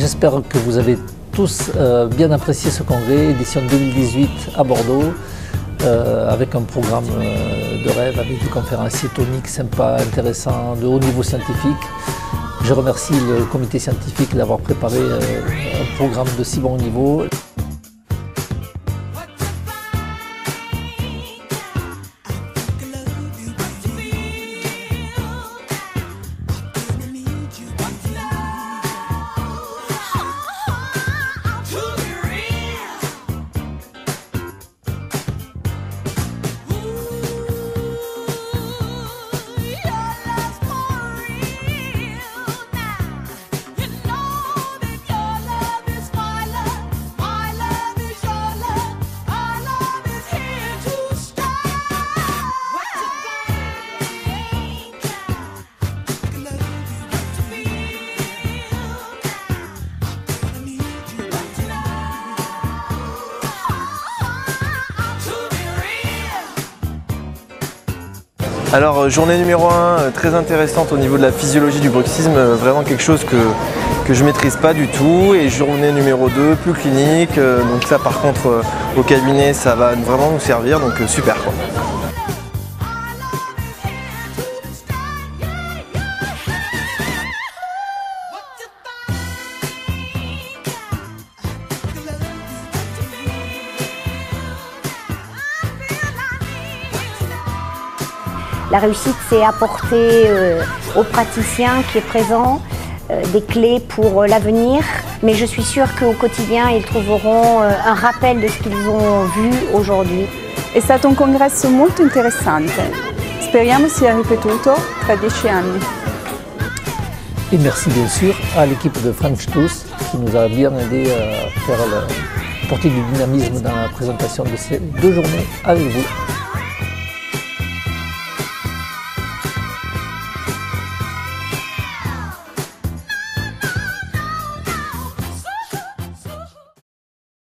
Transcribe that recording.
J'espère que vous avez tous bien apprécié ce congrès, édition 2018 à Bordeaux, avec un programme de rêve, avec des conférenciers toniques, sympas, intéressants, de haut niveau scientifique. Je remercie le comité scientifique d'avoir préparé un programme de si bon niveau. Alors journée numéro 1, très intéressante au niveau de la physiologie du bruxisme, vraiment quelque chose que je ne maîtrise pas du tout. Et journée numéro 2, plus clinique, donc ça par contre au cabinet ça va vraiment nous servir, donc super quoi. La réussite, c'est apporter au praticien qui est présent des clés pour l'avenir, mais je suis sûre qu'au quotidien, ils trouveront un rappel de ce qu'ils ont vu aujourd'hui. È stato un congresso molto interessante. Speriamo sia ripetuto tra 10 anni. Et merci bien sûr à l'équipe de French Tooth qui nous a bien aidé à faire apporter du dynamisme dans la présentation de ces 2 journées avec vous.